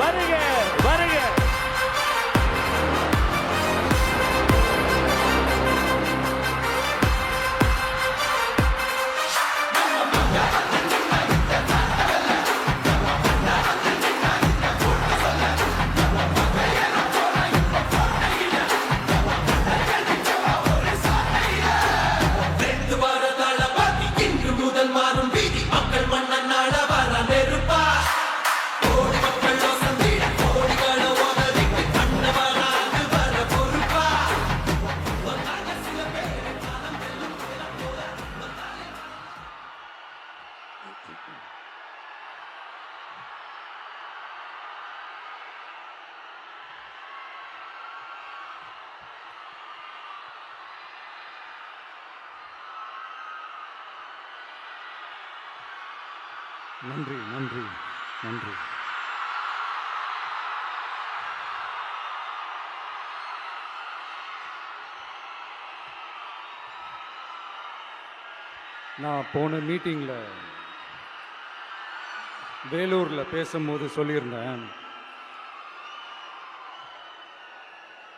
வருக வருக. நன்றி நன்றி நன்றி. நான் போன மீட்டிங்கில் வேலூரில் பேசும்போது சொல்லியிருந்தேன்,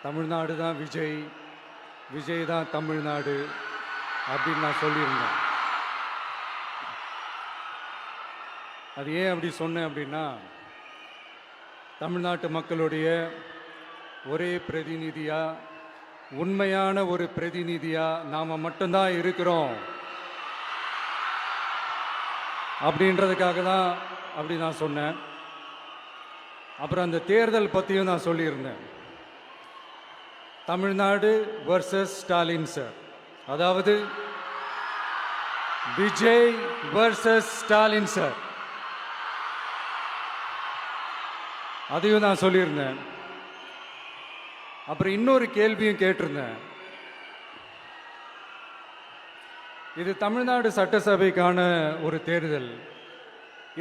தமிழ்நாடு தான் விஜய், விஜய் தான் தமிழ்நாடு அப்படின்னு நான் சொல்லியிருந்தேன். அது ஏன் அப்படி சொன்னேன் அப்படின்னா, தமிழ்நாட்டு மக்களுடைய ஒரே பிரதிநிதியாக, உண்மையான ஒரு பிரதிநிதியாக நாம் மட்டும்தான் இருக்கிறோம் அப்படின்றதுக்காக தான் அப்படி நான் சொன்னேன். அப்புறம் அந்த தேர்தல் பற்றியும் நான் சொல்லியிருந்தேன். தமிழ்நாடு வர்சஸ் ஸ்டாலின் சார், அதாவது விஜய் வர்சஸ் ஸ்டாலின் சார், அதையும் நான் சொல்லியிருந்தேன். அப்புறம் இன்னொரு கேள்வியும் கேட்டிருந்தேன். இது தமிழ்நாடு சட்டசபைக்கான ஒரு தேர்தல்,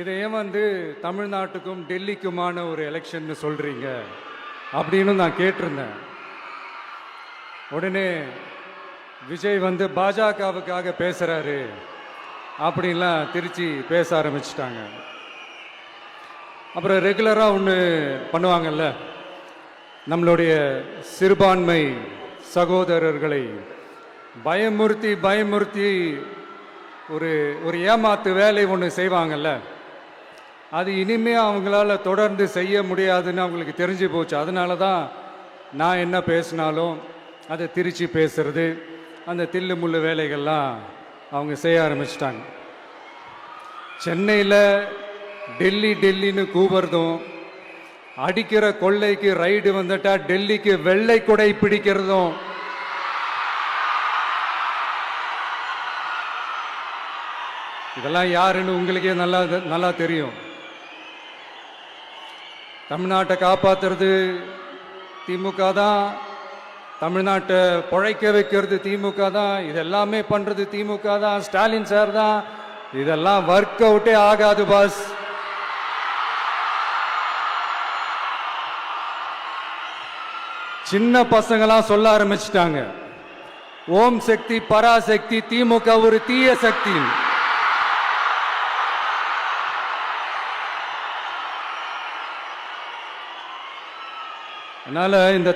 இதை ஏன் தமிழ்நாட்டுக்கும் டெல்லிக்குமான ஒரு எலெக்ஷன் சொல்றீங்க அப்படின்னு நான் கேட்டிருந்தேன். உடனே விஜய் பாஜகவுக்காக பேசுறாரு அப்படின்லாம் திருச்சி பேச ஆரம்பிச்சிட்டாங்க. அப்புறம் ரெகுலராக ஒன்று பண்ணுவாங்கல்ல, நம்மளுடைய சிறுபான்மை சகோதரர்களை பயமுறுத்தி பயமுறுத்தி ஒரு ஏமாத்து வேலை ஒன்று செய்வாங்கல்ல, அது இனிமே அவங்களால தொடர்ந்து செய்ய முடியாதுன்னு அவங்களுக்கு தெரிஞ்சு போச்சு. அதனால தான் நான் என்ன பேசினாலும் அதை திருச்சி பேசுறது, அந்த தில்லு முள்ளு வேலைகள்லாம் அவங்க செய்ய ஆரம்பிச்சிட்டாங்க. சென்னையில் டெல்லி டெல்லின்னு கூவுறதும், அடிக்கிற கொள்ளைக்கு ரைடு வந்துட்டா டெல்லிக்கு வெள்ளை கொடை பிடிக்கிறதும், இதெல்லாம் யாருன்னு உங்களுக்கே நல்லா தெரியும். தமிழ்நாட்டை காப்பாத்துறது திமுக தான், தமிழ்நாட்டை பொழைக்க வைக்கிறது திமுக தான், இதெல்லாமே பண்றது திமுக தான், ஸ்டாலின் சார் தான். இதெல்லாம் ஒர்க் அவுட்டே ஆகாது பாஸ். சின்ன பசங்களாம் சொல்ல ஆரம்பிச்சிட்டாங்க, ஓம் சக்தி பராசக்தி, திமுக ஒரு தீய சக்தி. அதனால இந்த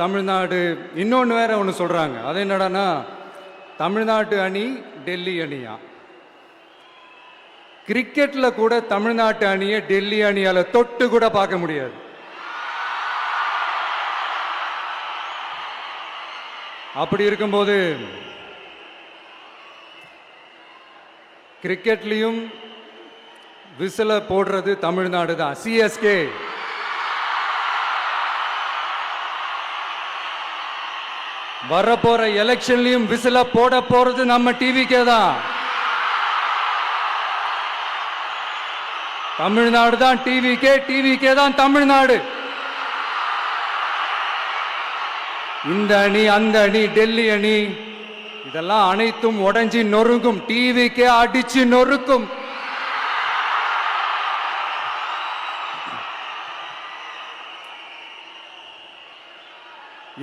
தமிழ்நாடு இன்னொன்று வேற ஒன்று சொல்றாங்க. அது என்னடான்னா, தமிழ்நாட்டு அணி டெல்லி அணியா. கிரிக்கெட்ல கூட தமிழ்நாட்டு அணியை டெல்லி அணியால தொட்டு கூட பார்க்க முடியாது. அப்படி இருக்கும்போது கிரிக்கெட்லையும் விசில போடுறது தமிழ்நாடு தான், சிஎஸ்கே. வரப்போற எலெக்ஷன்லயும் விசில போட போறது நம்ம டிவிக்கே தான். தமிழ்நாடு தான் டிவிக்கே, டிவிக்கே தான் தமிழ்நாடு. இந்த அணி அந்த அணி டெல்லி அணி இதெல்லாம் அனைத்தும் உடைஞ்சி நொறுங்கும், டிவிக்கே அடிச்சு நொறுக்கும்.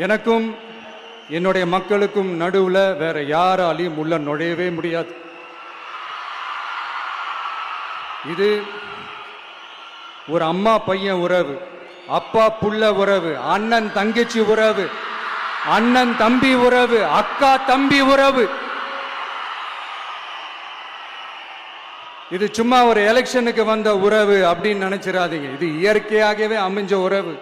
எனக்கும் என்னுடைய மக்களுக்கும் நடுவுல வேற யாராலையும் உள்ள நுழையவே முடியாது. இது ஒரு அம்மா பையன் உறவு, அப்பா புள்ள உறவு, அண்ணன் தங்கச்சி உறவு, அண்ணன் தம்பி உறவு, அக்கா தம்பி உறவு. இது சும்மா ஒரு எலெக்ஷனுக்கு வந்த உறவு அப்படின்னு நினைச்சிடாதீங்க. இது இயற்கையாகவே அமைஞ்ச உறவு.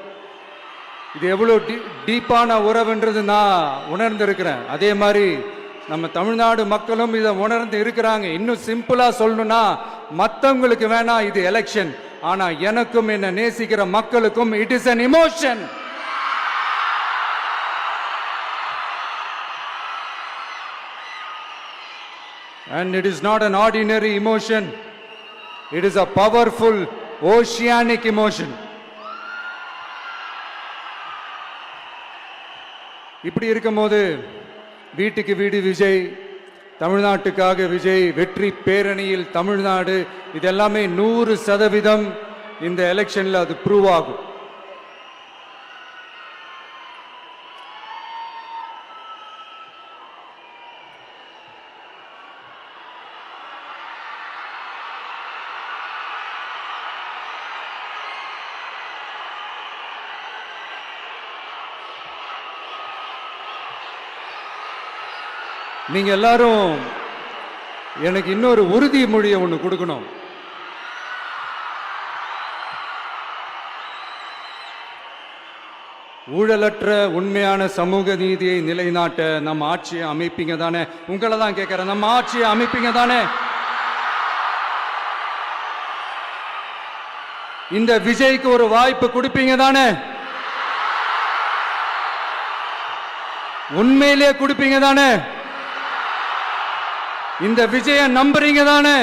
இது எவ்வளவு டீப்பான உறவுன்றது நான் உணர்ந்திருக்கிறேன். அதே மாதிரி நம்ம தமிழ்நாடு மக்களும் இதை உணர்ந்து இருக்கிறாங்க. இன்னும் சிம்பிளா சொல்லணும்னா, மற்றவங்களுக்கு வேணா இது எலெக்ஷன், ஆனா எனக்கும் என்ன நேசிக்கிற மக்களுக்கும் it is an emotion. And it is not an ordinary emotion. It is a powerful oceanic emotion. இப்படி இருக்கும்போது வீட்டுக்கு வீடு விஜய், தமிழ்நாட்டுக்காக விஜய், வெற்றி பேரணியில் தமிழ்நாடு, இதெல்லாமே 100% இந்த எலெக்ஷன்ல அது ப்ரூவ் ஆகும். நீங்க எல்லாரும் எனக்கு இன்னொரு உறுதிமொழியை ஒன்று கொடுக்கணும். ஊழலற்ற உண்மையான சமூக நீதியை நிலைநாட்ட நம்ம ஆட்சியை அமைப்பீங்க தானே? உங்களை தான் கேட்கிறேன், நம்ம ஆட்சியை அமைப்பீங்க தானே? இந்த விஜய்க்கு ஒரு வாய்ப்பு கொடுப்பீங்க தானே? உண்மையிலே கொடுப்பீங்க தானே? இந்த விஜய நம்புறீங்க தானே?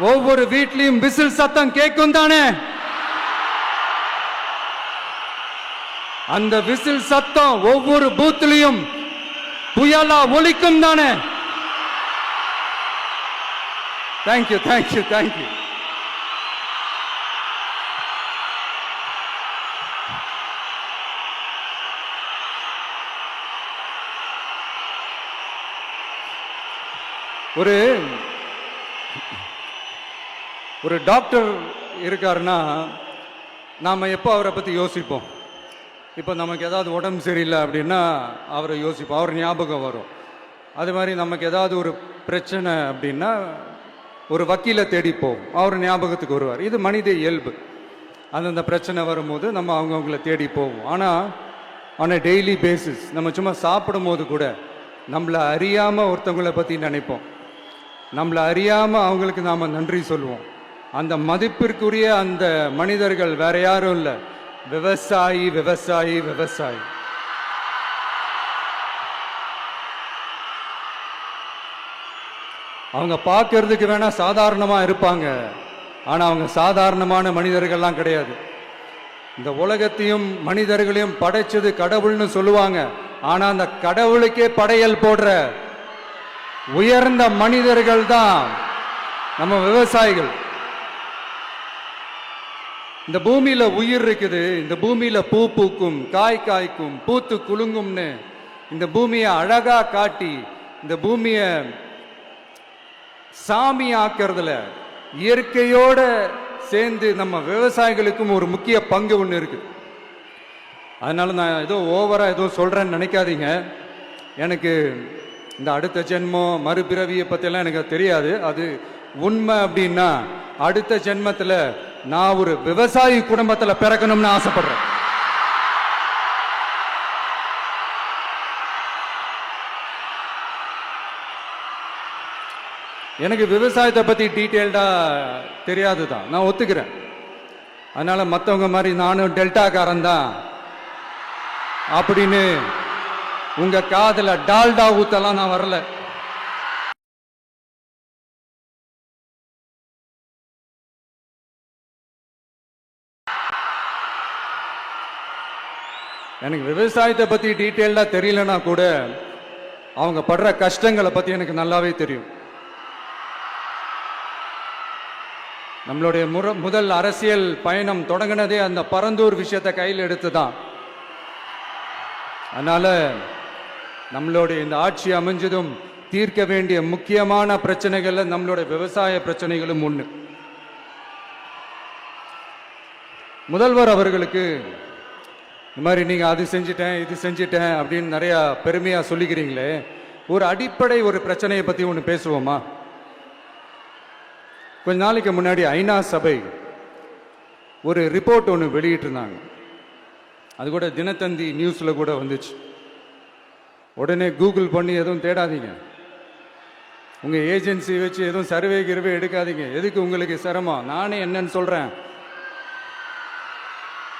ஒவ்வொரு வீட்லயும் விசில் சத்தம் கேட்கும் தானே? அந்த விசில் சத்தம் ஒவ்வொரு பூத்திலையும் புயலா ஒலிக்கும் தானே? Thank you, thank you, thank you. ஒரு டாக்டர் இருக்காருன்னா நாம எப்போ அவரை பத்தி யோசிப்போம்? இப்போ நமக்கு ஏதாவது உடம்பு சரியில்லை அப்படின்னா அவரை யோசிப்போம், அவர் ஞாபகம் வரும். அது மாதிரி நமக்கு ஏதாவது ஒரு பிரச்சனை அப்படின்னா ஒரு வக்கீலை தேடிப்போம், அவர் ஞாபகத்துக்கு வருவார். இது மனித இயல்பு. அந்தந்த பிரச்சனை வரும்போது நம்ம அவங்கவுங்கள தேடி போவோம். ஆனால் ஆன் அ டெய்லி பேசிஸ் நம்ம சும்மா சாப்பிடும் போது கூட நம்மளை அறியாமல் ஒருத்தவங்களை பற்றி நினைப்போம். நம்மளை அறியாமல் அவங்களுக்கு நாம் நன்றி சொல்லுவோம். அந்த மதிப்பிற்குரிய அந்த மனிதர்கள் வேற யாரும் இல்லை, விவசாயி, விவசாயி, விவசாயி. அவங்க பார்க்கறதுக்கு வேணா சாதாரணமா இருப்பாங்க, ஆனா அவங்க சாதாரணமான மனிதர்கள்லாம் கிடையாது. இந்த உலகத்தையும் மனிதர்களையும் படைச்சது கடவுள்னு சொல்லுவாங்க, ஆனா அந்த கடவுளுக்கே படையல் போடுற உயர்ந்த மனிதர்கள் தான் நம்ம விவசாயிகள். இந்த பூமியில உயிர் இருக்குது, இந்த பூமியில பூ பூக்கும், காய் காய்க்கும், பூத்து குலுங்கும்னு இந்த பூமியை அழகா காட்டி இந்த பூமியை சாமி ஆக்கிறதுல இயற்கையோட சேர்ந்து நம்ம விவசாயிகளுக்கும் ஒரு முக்கிய பங்கு ஒன்று இருக்கு. அதனால நான் ஏதோ ஓவரா ஏதோ சொல்றேன்னு நினைக்காதீங்க. எனக்கு இந்த அடுத்த ஜென்மம் மறுபிறவியை பற்றியெல்லாம் எனக்கு தெரியாது. அது உண்மை அப்படின்னா அடுத்த ஜென்மத்தில் நான் ஒரு விவசாயி குடும்பத்தில் பிறக்கணும்னு ஆசைப்படுறேன். எனக்கு விவசாயத்தை பற்றி டீட்டெயில்டாக தெரியாது தான், நான் ஒத்துக்கிறேன். அதனால மற்றவங்க மாதிரி நானும் டெல்டாக்காரன் தான் அப்படின்னு உங்க காதுல டால்டா ஊத்தலாம் நான் வரல. எனக்கு விவசாயத்தை பத்தி டீட்டெயிலா தெரியலனா கூட அவங்க படுற கஷ்டங்களை பத்தி எனக்கு நல்லாவே தெரியும். நம்மளுடைய முதல் அரசியல் பயணம் தொடங்கினதே அந்த பரந்தூர் விஷயத்தை கையில் எடுத்துதான். அதனால நம்மளுடைய இந்த ஆட்சி அமைஞ்சதும் தீர்க்க வேண்டிய முக்கியமான பிரச்சனைகள்ல நம்மளுடைய விவசாய பிரச்சனைகளும் ஒன்று. முதல்வர் அவர்களுக்கு இந்த மாதிரி நீங்கள் அது செஞ்சிட்டேன் இது செஞ்சிட்டேன் அப்படின்னு நிறையா பெருமையாக சொல்லிக்கிறீங்களே, ஒரு அடிப்படை ஒரு பிரச்சனையை பற்றி ஒன்று பேசுவோமா? கொஞ்ச நாளைக்கு முன்னாடி ஐநா சபை ஒரு ரிப்போர்ட் ஒன்று வெளியிட்டிருந்தாங்க. அது கூட தினத்தந்தி நியூஸில் கூட வந்துச்சு. உடனே கூகுள் பண்ணி எதுவும் தேடாதீங்க, உங்கள் ஏஜென்சி வச்சு எதுவும் சர்வே கிருவே எடுக்காதீங்க. எதுக்கு உங்களுக்கு சிரமம்? நானே என்னன்னு சொல்கிறேன்.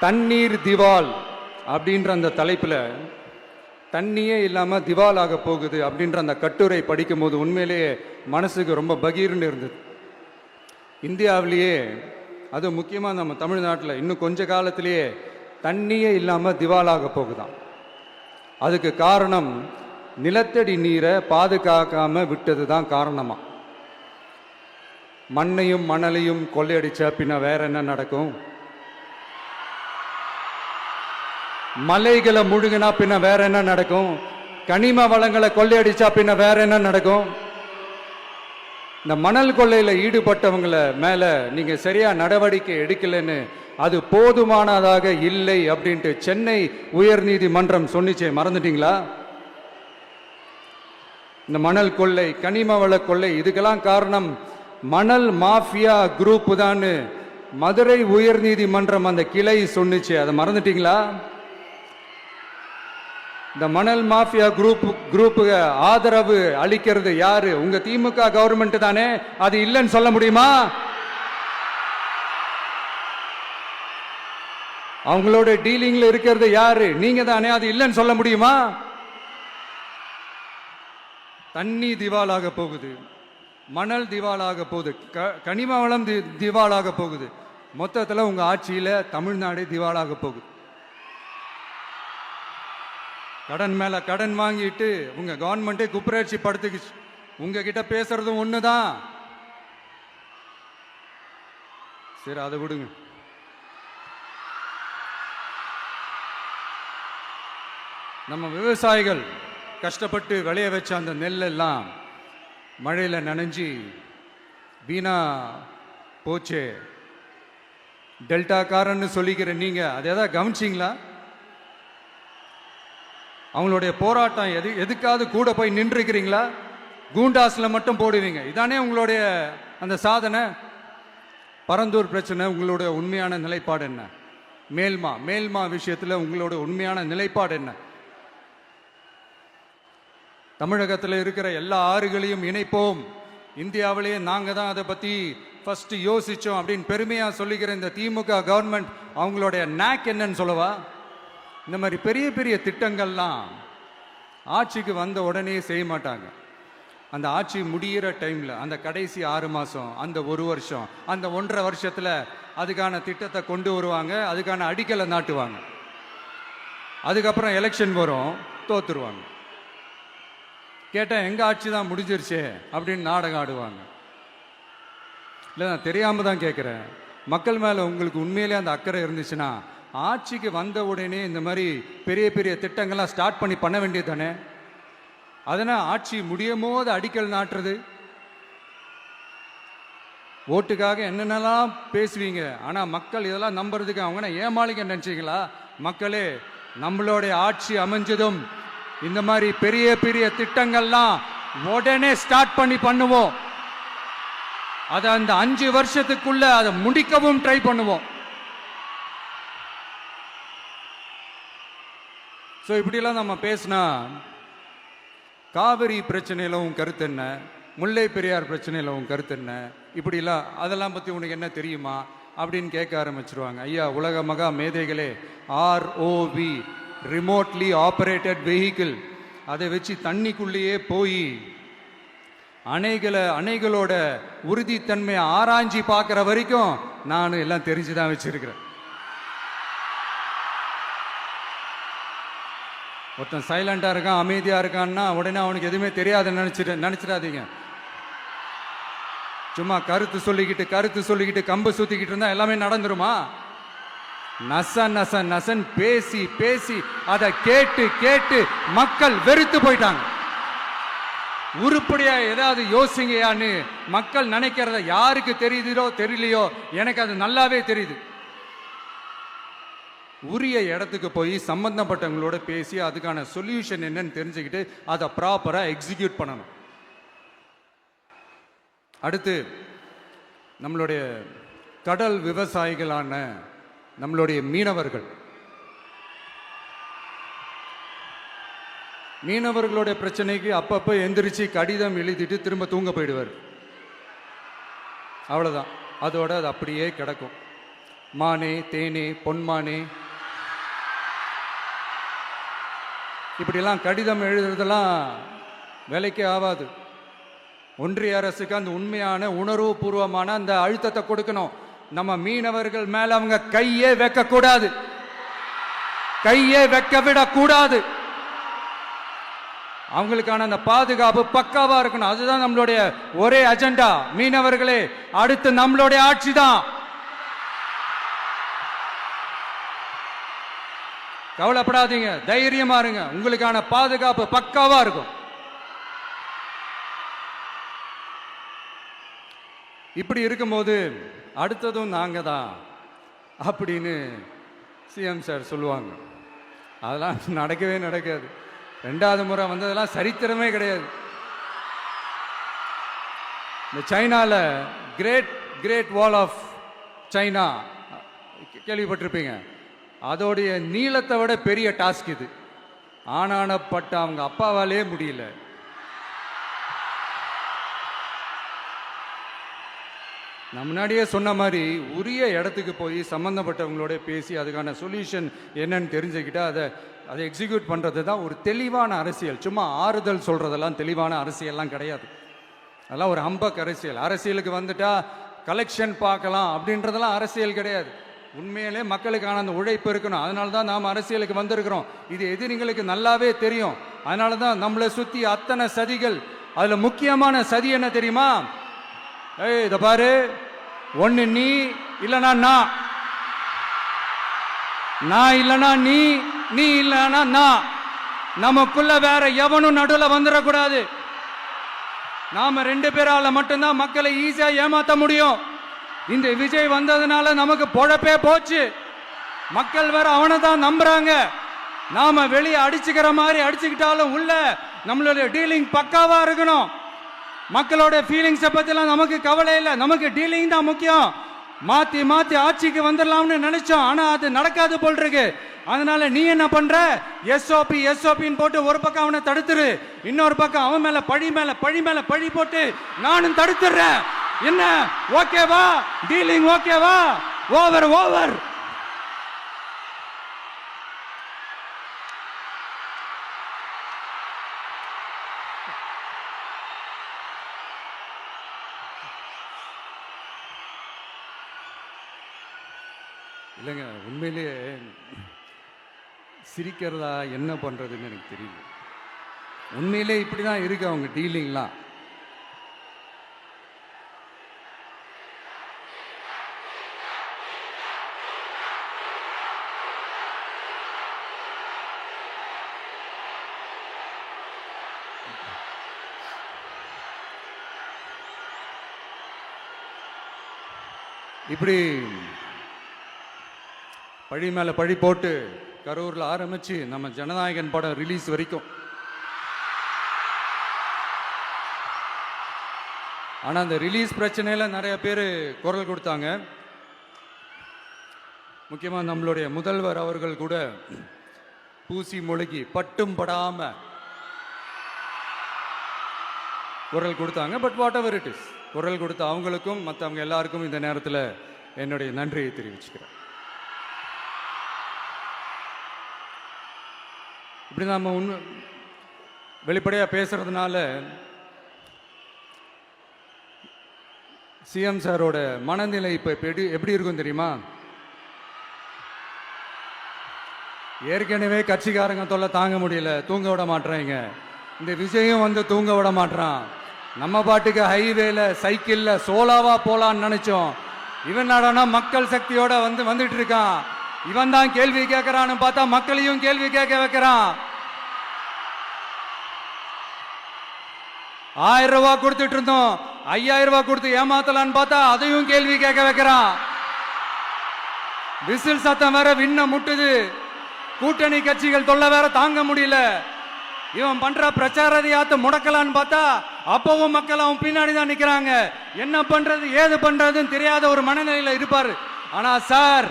தண்ணீர் திவால் அப்படின்ற அந்த தலைப்பில் தண்ணியே இல்லாமல் திவால் ஆக போகுது அப்படின்ற அந்த கட்டுரை படிக்கும் போது உண்மையிலேயே மனசுக்கு ரொம்ப பகீர்னு இருந்தது. இந்தியாவிலேயே அது முக்கியமாக நம்ம தமிழ்நாட்டில் இன்னும் கொஞ்ச காலத்திலேயே தண்ணியே இல்லாமல் திவாலாக போகுதான். அதுக்கு காரணம் நிலத்தடி நீரை பாதுகாக்காமல் விட்டது தான் காரணமா. மண்ணையும் மணலையும் கொள்ளையடிச்சா பின்ன வேற என்ன நடக்கும்? மலைகளை முழுகினா பின்ன வேற என்ன நடக்கும்? கனிம வளங்களை கொள்ளையடிச்சா பின்ன வேற என்ன நடக்கும்? இந்த மணல் கொள்ளையில் ஈடுபட்டவங்களை மேல நீங்க சரியா நடவடிக்கை எடுக்கலன்னு அது போதுமானதாக இல்லை அப்படின்ட்டு சென்னை உயர்நீதிமன்றம் சொன்னிச்சே, மறந்துட்டீங்களா? இந்த மணல் கொள்ளை, கனிம வள கொள்ளை, இதுக்கெல்லாம் காரணம் மணல் மாஃபியா குரூப் தான் மதுரை உயர்நீதிமன்றம் அந்த கிளை சொன்னிச்சு. அதை மறந்துட்டீங்களா? இந்த மணல் மாஃபியா குரூப்புக்கு ஆதரவு அளிக்கிறது யாரு? உங்க திமுக கவர்மெண்ட் தானே. அது இல்லைன்னு சொல்ல முடியுமா? அவங்களோட டீலிங்ல இருக்கிறது யாரு? நீங்க தானே. அது இல்லைன்னு சொல்ல முடியுமா? தண்ணி திவாலாக போகுது, மணல் திவாலாக போகுது, கனிம வளம் திவாலாக போகுது. மொத்தத்தில் உங்க ஆட்சியில தமிழ்நாடு திவாலாக போகுது. கடன் மேல கடன் வாங்கிட்டு உங்க கவர்மெண்ட்டே குப்பராட்சி படுத்துக்குச்சு. உங்ககிட்ட பேசுறதும் ஒண்ணுதான். சரி, அதை விடுங்க. நம்ம விவசாயிகள் கஷ்டப்பட்டு விளைய வச்ச அந்த நெல்லெல்லாம் மழையில நனைஞ்சி வீணா போச்சே. டெல்டாக்காரன்னு சொல்லிக்கிற நீங்க அதை ஏதாவது கவனிச்சிங்களா? அவங்களுடைய போராட்டம் எதுக்காவது கூட போய் நின்றுக்கிறீங்களா? கூண்டாஸ்ல மட்டும் போடுவீங்க. இதானே உங்களுடைய அந்த சாதனை. பரந்தூர் பிரச்சனை, உங்களுடைய உண்மையான நிலைப்பாடு என்ன? மேல்மா விஷயத்தில் உங்களோட உண்மையான நிலைப்பாடு என்ன? தமிழகத்தில் இருக்கிற எல்லா ஆறுகளையும் இணைப்போம், இந்தியாவிலேயே நாங்கள் தான் அதை பற்றி ஃபர்ஸ்ட் யோசித்தோம் அப்படின்னு பெருமையாக சொல்லிக்கிற இந்த திமுக கவர்மெண்ட் அவங்களுடைய நாக் என்னன்னு சொல்லவா? இந்த மாதிரி பெரிய பெரிய திட்டங்கள்லாம் ஆட்சிக்கு வந்த உடனே செய்ய மாட்டாங்க. அந்த ஆட்சி முடிகிற டைமில், அந்த கடைசி 6 மாதம், அந்த 1 வருஷம், அந்த 1.5 வருஷத்தில் அதுக்கான திட்டத்தை கொண்டு வருவாங்க, அதுக்கான அடிக்கலை நாட்டுவாங்க. அதுக்கப்புறம் எலெக்ஷன் வரும், தோத்துருவாங்க. கேட்டால் எங்கள் ஆட்சி தான் முடிஞ்சிருச்சே அப்படின்னு நாடகம் ஆடுவாங்க. இல்லை, நான் தெரியாமல் தான் கேட்குறேன். மக்கள் மேலே உங்களுக்கு உண்மையிலே அந்த அக்கறை இருந்துச்சுன்னா ஆட்சிக்கு வந்த உடனே இந்த மாதிரி பெரிய பெரிய திட்டங்கள்லாம் ஸ்டார்ட் பண்ண வேண்டியது தானே. அதனால் ஆட்சி முடியும் போது அடிக்கல் நாட்டுறது. ஓட்டுக்காக என்னென்னலாம் பேசுவீங்க, ஆனால் மக்கள் இதெல்லாம் நம்புறதுக்கு அவங்க ஏமாளிங்க நினச்சிங்களா? மக்களே, நம்மளுடைய ஆட்சி அமைஞ்சதும் இந்த மாதிரி பெரிய பெரிய திட்டங்கள்லாம் உடனே ஸ்டார்ட் பண்ணுவோம். அதை அந்த 5 வருஷத்துக்குள்ள அதை முடிக்கவும் ட்ரை பண்ணுவோம். ஸோ இப்படிலாம் நம்ம பேசினா காவிரி பிரச்சனையில் உன் கருத்து என்ன, முல்லை பெரியார் பிரச்சனையில் உன் கருத்து என்ன, இப்படிலாம் அதெல்லாம் பற்றி உனக்கு என்ன தெரியுமா அப்படின்னு கேட்க ஆரம்பிச்சிருவாங்க. ஐயா, உலக மகா மேதைகளே, ROV, ரிமோட்லி ஆப்ரேட்டட் வெஹிக்கிள், அதை வச்சு தண்ணிக்குள்ளேயே போய் அணைகளோட உறுதித்தன்மையை ஆராய்ச்சி பார்க்குற வரைக்கும் நான் எல்லாம் தெரிஞ்சுதான் வச்சிருக்கிறேன். ஒருத்தன் சைலண்டா இருக்கான், அமைதியா இருக்கான்னா உடனே அவனுக்கு எதுவுமே தெரியாதுன்னு நினைச்சிடாதீங்க. சும்மா கருத்து சொல்லிக்கிட்டு கம்பு சுத்திக்கிட்டு இருந்தா எல்லாமே நடந்துருமா? நசன் பேசி அதை கேட்டு மக்கள் வெறுத்து போயிட்டாங்க. உருப்படியா ஏதாவது யோசிங்கயான்னு மக்கள் நினைக்கிறத யாருக்கு தெரியுதோ தெரியலையோ, எனக்கு அது நல்லாவே தெரியுது. உரிய இடத்துக்கு போய் சம்பந்தப்பட்டவங்களோட பேசி அதுக்கான சொல்யூஷன் என்னன்னு தெரிஞ்சுக்கிட்டு அதை ப்ராப்பராக எக்ஸிக்யூட் பண்ணணும். அடுத்து நம்மளுடைய கடல் விவசாயிகளான நம்மளுடைய மீனவர்களுடைய பிரச்சனைக்கு அப்பப்போ எந்திரிச்சு கடிதம் எழுதிட்டு திரும்ப தூங்க போயிடுவார். அவ்வளோதான், அதோட அது அப்படியே கிடக்கும். மானே தேனே பொன்மானே இப்படிலாம் கடிதம் எழுதுறதெல்லாம் வேலைக்கே ஆகாது. ஒன்றிய அரசுக்கு அந்த உண்மையான உணர்வுபூர்வமான அந்த அழுத்தத்தை கொடுக்கணும். நம்ம மீனவர்கள் மேல அவங்க கையே வைக்கக்கூடாது, கையே வைக்க விடக்கூடாது. அவங்களுக்கான அந்த பாதுகாப்பு பக்காவா இருக்கணும். அதுதான் நம்மளுடைய ஒரே அஜெண்டா. மீனவர்களே, அடுத்து நம்மளுடைய ஆட்சி தான். கவலைப்படாதீங்க, தைரியமா இருங்க, உங்களுக்கான பாதுகாப்பு பக்காவா இருக்கும். இப்படி இருக்கும்போது அடுத்ததும் நாங்க தான் அப்படின்னு சிஎம் சார் சொல்லுவாங்க. அதெல்லாம் நடக்கவே நடக்காது. 2வது முறை வந்ததெல்லாம் சரித்திரமே கிடையாது. இந்த சைனால கிரேட் வால் ஆஃப் சைனா கேள்விப்பட்டிருப்பீங்க. அதோடைய நீளத்தை விட பெரிய டாஸ்க் இது. ஆனானப்பட்ட அவங்க அப்பாவாலே முடியல. நான் முன்னாடியே சொன்ன மாதிரி உரிய இடத்துக்கு போய் சம்பந்தப்பட்டவங்களோட பேசி அதுக்கான சொல்யூஷன் என்னன்னு தெரிஞ்சுக்கிட்டா அதை எக்ஸிக்யூட் பண்ணுறது தான் ஒரு தெளிவான அரசியல். சும்மா ஆறுதல் சொல்கிறதெல்லாம் தெளிவான அரசியல்லாம் கிடையாது. அதெல்லாம் ஒரு ஹம்பக் அரசியல். அரசியலுக்கு வந்துட்டா கலெக்ஷன் பார்க்கலாம் அப்படின்றதெல்லாம் அரசியல் கிடையாது. உண்மையிலே மக்களுக்கான அந்த உழைப்பு இருக்கணும். அதனால தான் நாம் அரசியலுக்கு வந்திருக்கிறோம். இது எதிரிங்களுக்கு நல்லாவே தெரியும். அதனால தான் நம்மளை சுற்றி அத்தனை சதிகள். அதில் முக்கியமான சதி என்ன தெரியுமா? இதை பாரு, ஒன்று நீ இல்லைனா நான் இல்லைனா நீ இல்லைனா நான். நமக்குள்ள வேற எவனும் நடுவில் வந்துடக்கூடாது. நாம 2 பேரால மட்டும்தான் மக்களை ஈஸியா ஏமாத்த முடியும். இந்த விஜய் வந்ததுனால நமக்கு பொழப்பே போச்சு. மக்கள் வேற அவனை தான் நம்புறாங்க. நாம வெளியே அடிச்சுக்கிற மாதிரி அடிச்சுக்கிட்டாலும் உள்ள நம்மளுடைய டீலிங் பக்காவா இருக்கணும். மக்களோட ஃபீலிங்ஸை பத்திலாம் நமக்கு கவலை இல்லை. நமக்கு டீலிங் தான் முக்கியம். மாத்தி ஆட்சிக்கு வந்துடலாம்னு நினைச்சோம், ஆனா அது நடக்காது போல் இருக்கு. அதனால நீ என்ன பண்ற? எஸ்ஓபின்னு போட்டு ஒரு பக்கம் அவனை தடுத்துரு, இன்னொரு பக்கம் அவன் மேல பழி போட்டு நானும் தடுத்துறேன். என்ன ஓகேவா? டீலிங் ஓகேவா? ஓவர். இல்லைங்க, உண்மையிலேயே சிரிக்கிறதா என்ன பண்றதுன்னு எனக்கு தெரியல. உண்மையிலே இப்படிதான் இருக்கு அவங்க டீலிங்லாம். இப்படி பழி மேல பழி போட்டு கரூர்ல ஆரம்பிச்சு நம்ம ஜனநாயகன் படம் ரிலீஸ் வரைக்கும். ஆனா அந்த ரிலீஸ் பிரச்சனையில நிறைய பேர் குரல் கொடுத்தாங்க. முக்கியமா நம்மளுடைய முதல்வர் அவர்கள் கூட பூசி மொழிகி பட்டும் படாம குரல் கொடுத்தாங்க. But what ever it is, குரல் கொடுத்த அவங்களுக்கும் மற்றவங்க எல்லாருக்கும் இந்த நேரத்தில் என்னுடைய நன்றியை தெரிவிச்சுக்கிறேன். இப்படி நம்ம வெளிப்படையாக பேசுறதுனால சிஎம் சாரோட மனநிலை இப்போ எப்படி இருக்கும் தெரியுமா? ஏற்கனவே கட்சிக்காரங்க தொல்லை தாங்க முடியல, தூங்க விட மாட்டேறாங்க. இந்த விஜயும் வந்து தூங்க விட மாட்டான். நம்ம பாட்டுக்கு ஹைவேல சைக்கிள்ல சோலாவா போலான்னு நினைச்சோம். இவன் நாடானா மக்கள் சக்தியோட வந்துட்டு இருக்கான். இவன் தான் கேள்வி கேட்கிறான்னு பார்த்தா மக்களையும் கேள்வி கேட்க வைக்கிறான். 1000 ரூபாய் கொடுத்துட்டு இருந்தோம், 5000 ரூபாய் கொடுத்து ஏமாத்தலான்னு பார்த்தா அதையும் கேள்வி கேட்க வைக்கிறான். விசில் சத்தம் வேற விண்ண முட்டுது. கூட்டணி கட்சிகள் தொல்லை வேற தாங்க முடியல. இவன் பண்ற பிரச்சாரத்தையாத்த முடக்கலான்னு பார்த்தா அப்பவும் மக்கள் அவன் பின்னாடி தான் நிக்கிறாங்க. என்ன பண்றது ஏது பண்றதுன்னு தெரியாத ஒரு மனநிலையில இருப்பாரு. ஆனா சார்,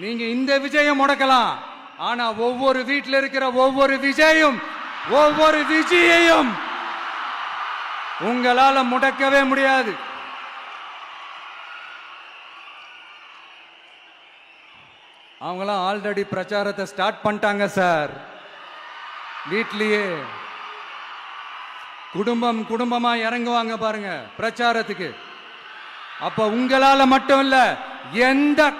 நீங்க இந்த விஜயம் முடக்கலாம். ஆனா ஒவ்வொரு வீட்டில் இருக்கிற ஒவ்வொரு விஜயும் ஒவ்வொரு விஜயையும் உங்களால முடக்கவே முடியாது. அவங்களாம் ஆல்ரெடி பிரச்சாரத்தை ஸ்டார்ட் பண்ணிட்டாங்க சார். வீட்லயே குடும்பம் குடும்பமா இறங்குவாங்க பாருங்க பிரச்சாரத்துக்கு. அப்ப உங்களால மட்டும் இல்ல, எந்த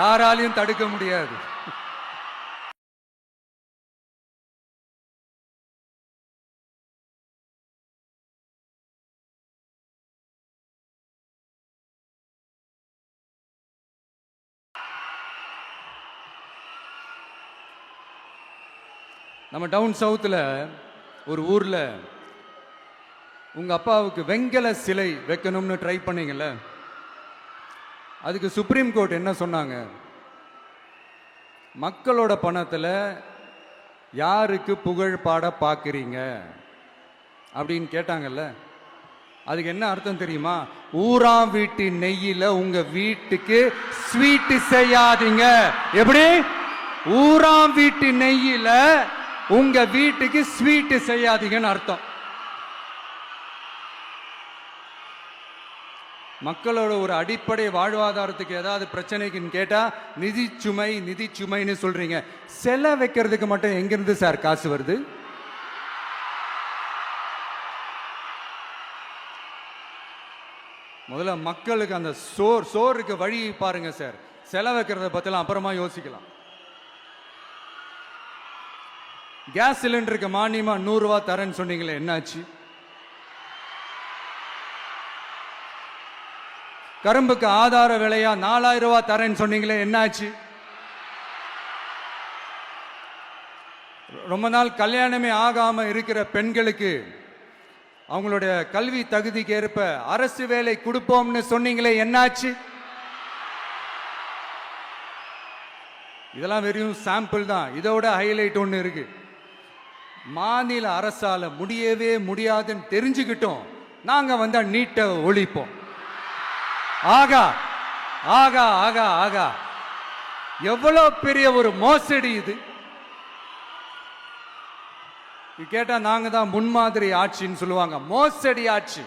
யாராலையும் தடுக்க முடியாது. நம்ம டவுன் சவுத்தில் ஒரு ஊரில் உங்கள் அப்பாவுக்கு வெங்கல சிலை வைக்கணும்னு ட்ரை பண்ணீங்கல்ல, அதுக்கு சுப்ரீம் கோர்ட் என்ன சொன்னாங்க? மக்களோட பணத்தில் யாருக்கு புகழ் பாட பார்க்குறீங்க அப்படின்னு கேட்டாங்கல்ல. அதுக்கு என்ன அர்த்தம் தெரியுமா? ஊராம் வீட்டு நெய்யில் உங்கள் வீட்டுக்கு ஸ்வீட்டு செய்யாதீங்க. எப்படி? ஊராம் வீட்டு நெய்யில் உங்க வீட்டுக்கு ஸ்வீட் செய்யாதீங்கன்னு அர்த்தம். மக்களோட ஒரு அடிப்படை வாழ்வாதாரத்துக்கு ஏதாவது பிரச்சனைக்குன்னு கேட்டா நிதி சுமைன்னு சொல்றீங்க. செலை வைக்கிறதுக்கு மட்டும் எங்கிருந்து சார் காசு வருது? முதல்ல மக்களுக்கு அந்த சோறுக்கு வழி பாருங்க சார். செலை வைக்கிறத பத்திலாம் அப்புறமா யோசிக்கலாம். கேஸ் சிலிண்டருக்கு மானியமா 100 ரூபாய் தரேன்னு சொன்னீங்களே, என்னாச்சு? கரும்புக்கு ஆதார விலையா 4000 ரூபாய் தரேன்னு சொன்னீங்களே, என்னாச்சு? ரொம்ப நாள் கல்யாணமே ஆகாம இருக்கிற பெண்களுக்கு அவங்களுடைய கல்வி தகுதிக்கு ஏற்ப அரசு வேலை கொடுப்போம்னு சொன்னீங்களே, என்னாச்சு? இதெல்லாம் வெறும் சாம்பிள் தான். இதோட ஹைலைட் ஒன்று இருக்கு. மாநில அரசால முடியவே முடியாதுன்னு தெரிஞ்சுக்கிட்டோம், நாங்க வந்தா நீட்டை ஒழிப்போம். ஆகா ஆகா ஆகா ஆகா, எவ்வளவு பெரிய ஒரு மோசடி இது! கேட்டா நாங்க தான் முன்மாதிரி ஆட்சின்னு சொல்லுவாங்க. மோசடி ஆட்சி.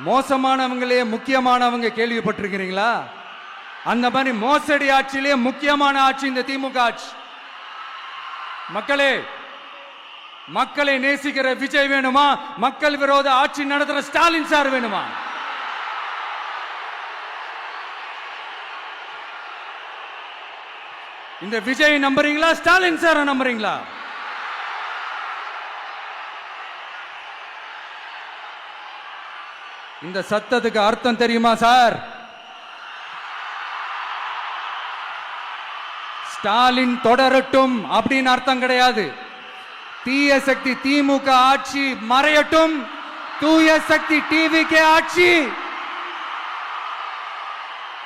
மோசமானவங்களே முக்கியமானவங்க கேள்விப்பட்டிருக்கிறீங்களா? அந்த மாதிரி மோசடி ஆட்சியிலே முக்கியமான ஆட்சி இந்த திமுக ஆட்சி. மக்களே, மக்களை நேசிக்கிற விஜய் வேணுமா? மக்கள் விரோத ஆட்சி நடத்துற ஸ்டாலின் சார் வேணுமா? இந்த விஜய் நம்புறீங்களா, ஸ்டாலின் சார் நம்புறீங்களா? இந்த சத்தத்துக்கு அர்த்தம் தெரியுமா சார்? ஸ்டாலின் தொடரட்டும் அப்படின்னு அர்த்தம் கிடையாது. தீய சக்தி திமுக ஆட்சி மறையட்டும், தூய சக்தி டிவிகே ஆட்சி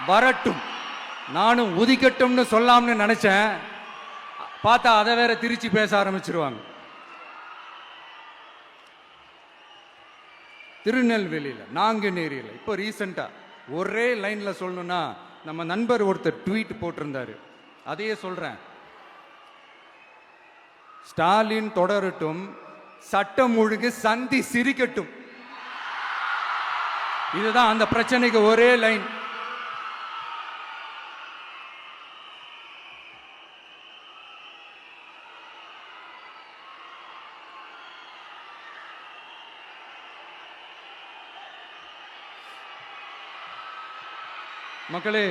வரட்டும். நானும் உதிக்கட்டும்னு சொல்லாம்னு நினைச்சேன், பார்த்தா அதை வேற திருச்சி பேச ஆரம்பிச்சிருவாங்க. திருநெல்வேலியில், நாங்குநேரியில் இப்போ ரீசெண்டா ஒரே லைன்ல சொல்லணும்னா, நம்ம நண்பர் ஒருத்தர் ட்வீட் போட்டிருந்தாரு, அதையே சொல்றேன். ஸ்டாலின் தொடரட்டும், சட்டம் ஒழுங்கு சந்தி சிரிக்கட்டும். இதுதான் அந்த பிரச்சனைக்கு ஒரே லைன். மக்களே,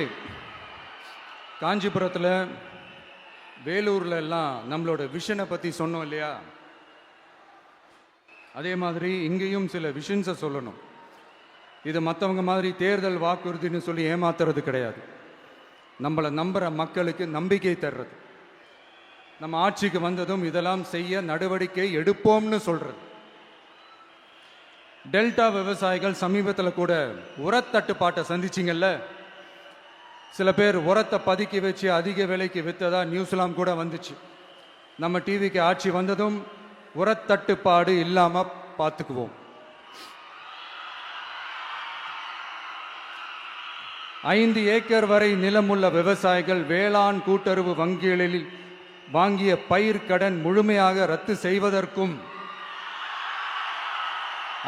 காஞ்சிபுரத்தில், வேலூர்ல எல்லாம் நம்மளோட விஷனை பத்தி சொன்னோம் இல்லையா? அதே மாதிரி இங்கேயும் சில விஷன்ஸை சொல்லணும். இது மற்றவங்க மாதிரி தேர்தல் வாக்குறுதின்னு சொல்லி ஏமாத்துறது கிடையாது. நம்மளை நம்புற மக்களுக்கு நம்பிக்கை தர்றது. நம்ம ஆட்சிக்கு வந்ததும் இதெல்லாம் செய்ய நடவடிக்கை எடுப்போம்னு சொல்றது. டெல்டா விவசாயிகள் சமீபத்தில் கூட உரத்தட்டுப்பாட்டை சந்திச்சிங்கல்ல. சில பேர் உரத்தை பதுக்கி வச்சு அதிக விலைக்கு விற்றதா நியூஸ்லாம் கூட வந்துச்சு. நம்ம டிவிக்கு ஆட்சி வந்ததும் உரத்தட்டுப்பாடு இல்லாமல் பார்த்துக்குவோம். 5 ஏக்கர் வரை நிலமுள்ள விவசாயிகள் வேளாண் கூட்டுறவு வங்கிகளில் வாங்கிய பயிர் கடன் முழுமையாக ரத்து செய்வதற்கும்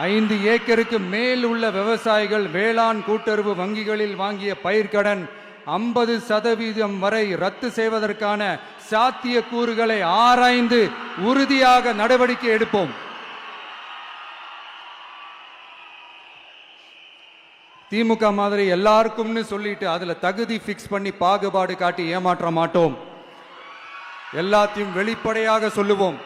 5 ஏக்கருக்கு மேல் உள்ள விவசாயிகள் வேளாண் கூட்டுறவு வங்கிகளில் வாங்கிய பயிர்க்கடன் 50% வரை ரத்து செய்வதற்கான சாத்திய கூறுகளை ஆராய்ந்து உறுதியாக நடவடிக்கை எடுப்போம். திமுக மாதிரி எல்லாருக்கும்னு சொல்லிட்டு அதுல தகுதி பிக்ஸ் பண்ணி பாகுபாடு காட்டி ஏமாற்ற மாட்டோம். எல்லாத்தையும் வெளிப்படையாக சொல்லுவோம்.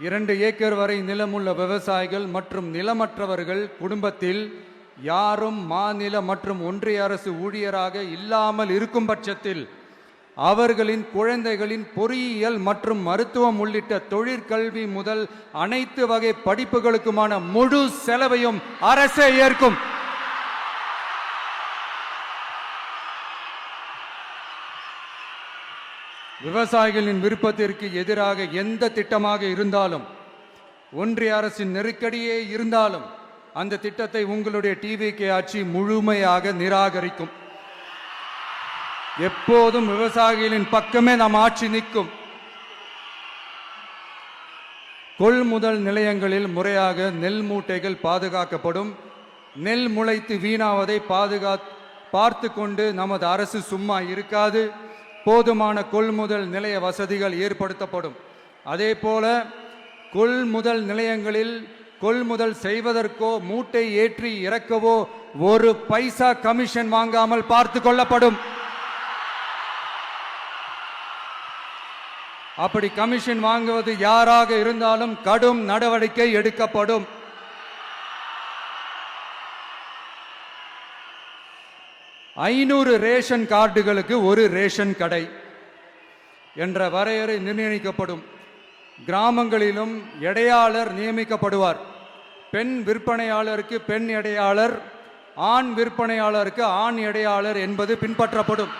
2 ஏக்கர் வரை நிலமுள்ள விவசாயிகள் மற்றும் நிலமற்றவர்கள் குடும்பத்தில் யாரும் மாநில மற்றும் ஒன்றிய அரசு ஊழியராக இல்லாமல் இருக்கும் பட்சத்தில் அவர்களின் குழந்தைகளின் பொறியியல் மற்றும் மருத்துவம் உள்ளிட்ட தொழிற்கல்வி முதல் அனைத்து வகை படிப்புகளுக்குமான முழு செலவையும் அரசே ஏற்கும். விவசாயிகளின் விருப்பத்திற்கு எதிராக எந்த திட்டமாக இருந்தாலும், ஒன்றிய அரசின் நெருக்கடியே இருந்தாலும் அந்த திட்டத்தை உங்களுடைய டிவிகே ஆட்சி முழுமையாக நிராகரிக்கும். எப்போதும் விவசாயிகளின் பக்கமே நம் ஆட்சி நிற்கும். கொள்முதல் நிலையங்களில் முறையாக நெல் மூட்டைகள் பாதுகாக்கப்படும். நெல் முளைத்து வீணாவதை பார்த்து கொண்டு நமது அரசு சும்மா இருக்காது. போதுமான கொள்முதல் நிலைய வசதிகள் ஏற்படுத்தப்படும். அதே போல கொள்முதல் நிலையங்களில் கொள்முதல் செய்வதற்கோ மூட்டை ஏற்றி இறக்கவோ 1 பைசா கமிஷன் வாங்காமல் பார்த்து கொள்ளப்படும். அப்படி கமிஷன் வாங்குவது யாராக இருந்தாலும் கடும் நடவடிக்கை எடுக்கப்படும். ஐநூறு ரேஷன் கார்டுகளுக்கு 1 ரேஷன் கடை என்ற வரையறை நிர்ணயிக்கப்படும். கிராமங்களிலும் எடையாளர் நியமிக்கப்படுவார். பெண் விற்பனையாளருக்கு பெண் எடையாளர், ஆண் விற்பனையாளருக்கு ஆண் எடையாளர் என்பது பின்பற்றப்படும்.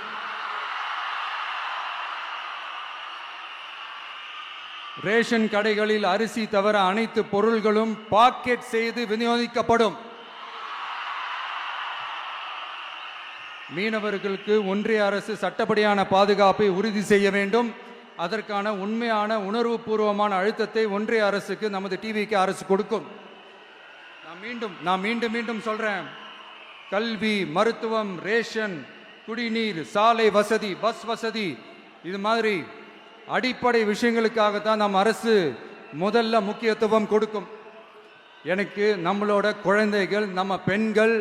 ரேஷன் கடைகளில் அரிசி தவிர அனைத்து பொருள்களும் பாக்கெட் செய்து விநியோகிக்கப்படும். மீனவர்களுக்கு ஒன்றிய அரசு சட்டப்படியான பாதுகாப்பை உறுதி செய்ய வேண்டும். அதற்கான உண்மையான உணர்வுபூர்வமான அழுத்தத்தை ஒன்றிய அரசுக்கு நமது டிவிக்கு அரசு கொடுக்கும். நான் மீண்டும் சொல்றேன். கல்வி, மருத்துவம், ரேஷன், குடிநீர், சாலை வசதி, பஸ் வசதி, இது மாதிரி அடிப்படை விஷயங்களுக்காகத்தான் நம் அரசு முதல்ல முக்கியத்துவம் கொடுக்கும். எனக்கு நம்மளோட குழந்தைகள், நம்ம பெண்கள்,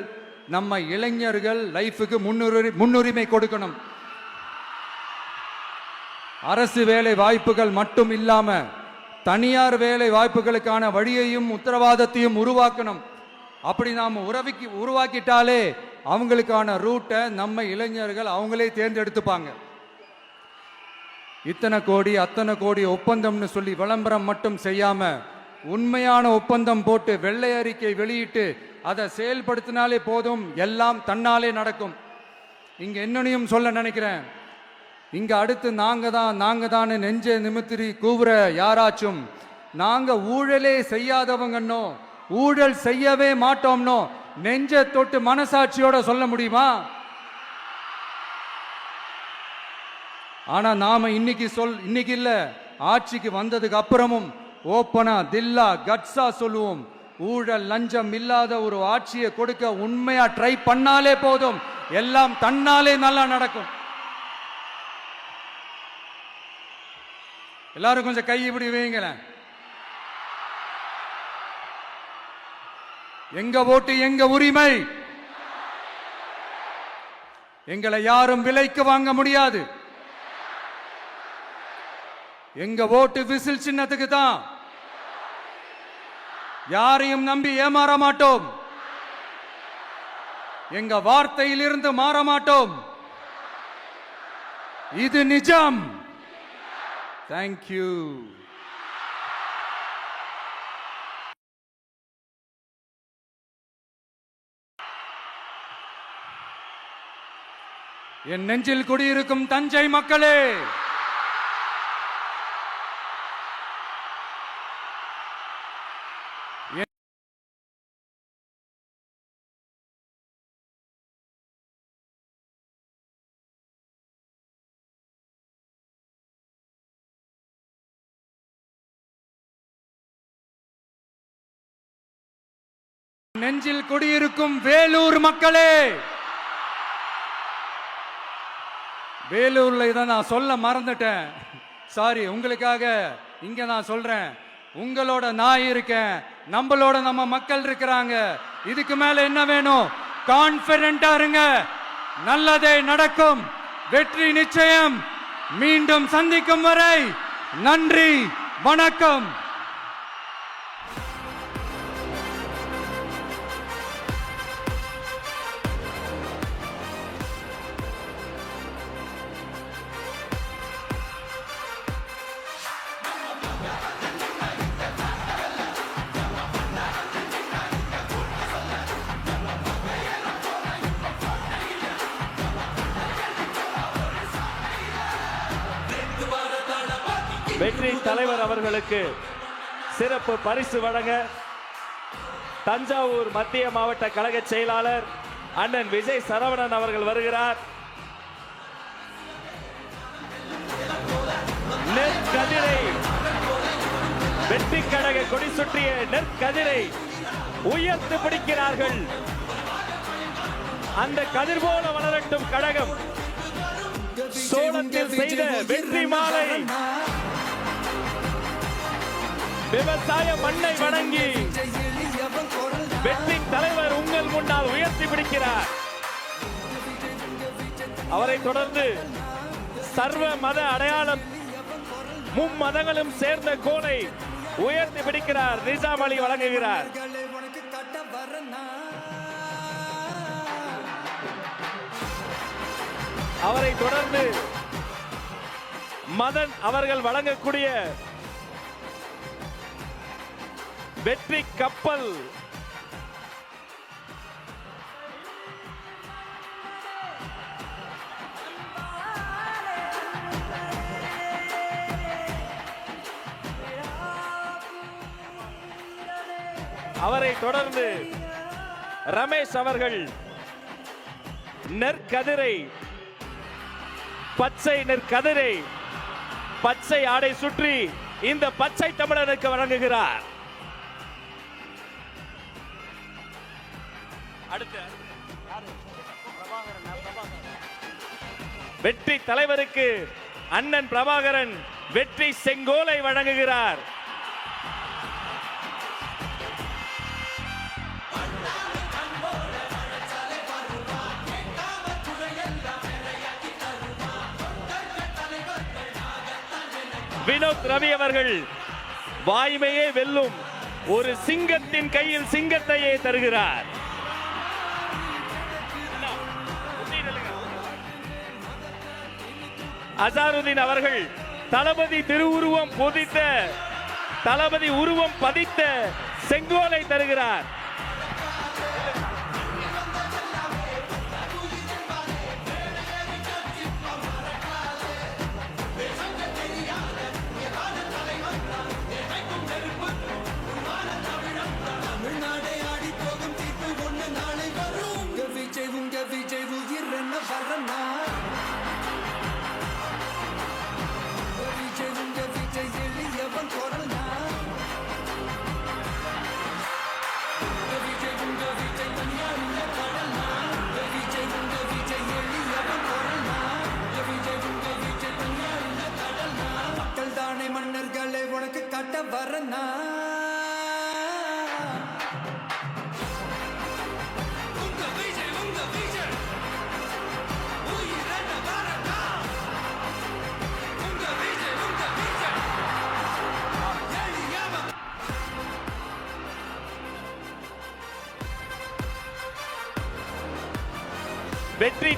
நம்ம இளைஞர்கள் லைஃபுக்கு முன்னுரிமை கொடுக்கணும். அரசு வேலை வாய்ப்புகள் மட்டும் இல்லாம தனியார் வேலை வாய்ப்புகளுக்கான வழியையும் உத்தரவாதத்தையும் உருவாக்கணும். அப்படி நாம் உருவாக்கிட்டாலே அவங்களுக்கான ரூட்டை நம்ம இளைஞர்கள் அவங்களே தேர்ந்தெடுத்துப்பாங்க. இத்தனை கோடி அத்தனை கோடி ஒப்பந்தம்னு சொல்லி விளம்பரம் மட்டும் செய்யாம உண்மையான ஒப்பந்தம் போட்டு வெள்ளை அறிக்கை வெளியிட்டு அதை செயல்படுத்தினாலே போதும், எல்லாம் தன்னாலே நடக்கும். இங்க என்னனையும் சொல்ல நினைக்கிறேன். இங்க அடுத்து நாங்க தான் நெஞ்ச நிமித்திரி கூவுற யாராச்சும் நாங்க ஊழலே செய்யாதவங்கன்னோ ஊழல் செய்யவே மாட்டோம்னோ நெஞ்ச தொட்டு மனசாட்சியோட சொல்ல முடியுமா? ஆனா நாம இன்னைக்கு இல்ல, ஆட்சிக்கு வந்ததுக்கு அப்புறமும் ஓப்பனா தில்லா கட்ஸா சொல்லுவோம். ஊழல் லஞ்சம் இல்லாத ஒரு ஆட்சியை கொடுக்க உண்மையா ட்ரை பண்ணாலே போதும், எல்லாம் தன்னாலே நல்லா நடக்கும். எல்லாரும் கொஞ்சம் கை இப்படி வைங்களேன். எங்க ஓட்டு எங்க உரிமை. எங்களை யாரும் விலைக்கு வாங்க முடியாது. எங்க ஓட்டு விசில் சின்னத்துக்கு தான். யாரையும் நம்பி ஏமாற மாட்டோம். எங்க வார்த்தையிலிருந்து மாற மாட்டோம். இது நிஜம். Thank you. என் நெஞ்சில் குடியிருக்கும் தஞ்சை மக்களே, நெஞ்சில் குடியிருக்கும் வேலூர் மக்களே, வேலூர்ல இதை நான் சொல்ல மறந்துட்டேன். சாரி, உங்களுக்காக இங்க நான் சொல்றேன். உங்களோட நான் இருக்கேன், நம்மளோட நம்ம மக்கள் இருக்கிறாங்க. இதுக்கு மேல என்ன வேணும்? கான்பிடென்ட்டா இருங்க. நல்லதே நடக்கும். வெற்றி நிச்சயம். மீண்டும் சந்திக்கும் வரை நன்றி, வணக்கம். வெற்றி தலைவர் அவர்களுக்கு சிறப்பு பரிசு வழங்க தஞ்சாவூர் மத்திய மாவட்ட கழக செயலாளர் அண்ணன் விஜய் சரவணன் அவர்கள் வருகிறார். நெற்கதிரை வெற்றி கழக கொடி சுற்றிய நெற்கதிரை உயர்த்து பிடிக்கிறார்கள். அந்த கதிர் போல வளரட்டும் கழகம். சோளத்தில் செய்த வெற்றி மாலை விவசாய மண்ணை வணங்கி வெற்றி தலைவர் உங்கள் முன்னால் உயர்த்தி பிடிக்கிறார். அவரை தொடர்ந்து சர்வ மத அடையாளம் மும்மதங்களும் சேர்ந்த கோலை உயர்த்தி பிடிக்கிறார். நிசாம் அலி வழங்குகிறார். அவரை தொடர்ந்து மதன் அவர்கள் வழங்கக்கூடிய வெற்றி கப்பல் அவரை தொடர்ந்து ரமேஷ் அவர்கள் நெற்கதிரை பச்சை நெற்கதிரை பச்சை ஆடை சுற்றி இந்த பச்சை தமிழனுக்கு வழங்குகிறார். வெற்றி தலைவருக்கு அண்ணன் பிரபாகரன் வெற்றி செங்கோலை வழங்குகிறார். வினோத் ரவி அவர்கள் வாய்மையே வெல்லும் ஒரு சிங்கத்தின் கையில் சிங்கத்தையே தருகிறார். அசாருதீன் அவர்கள் தளபதி திருவுருவம் பொதித்த தளபதி உருவம் பதித்த செங்கோலை தருகிறார். மன்னர்களை உனக்கு கட்ட வரனா வெற்றி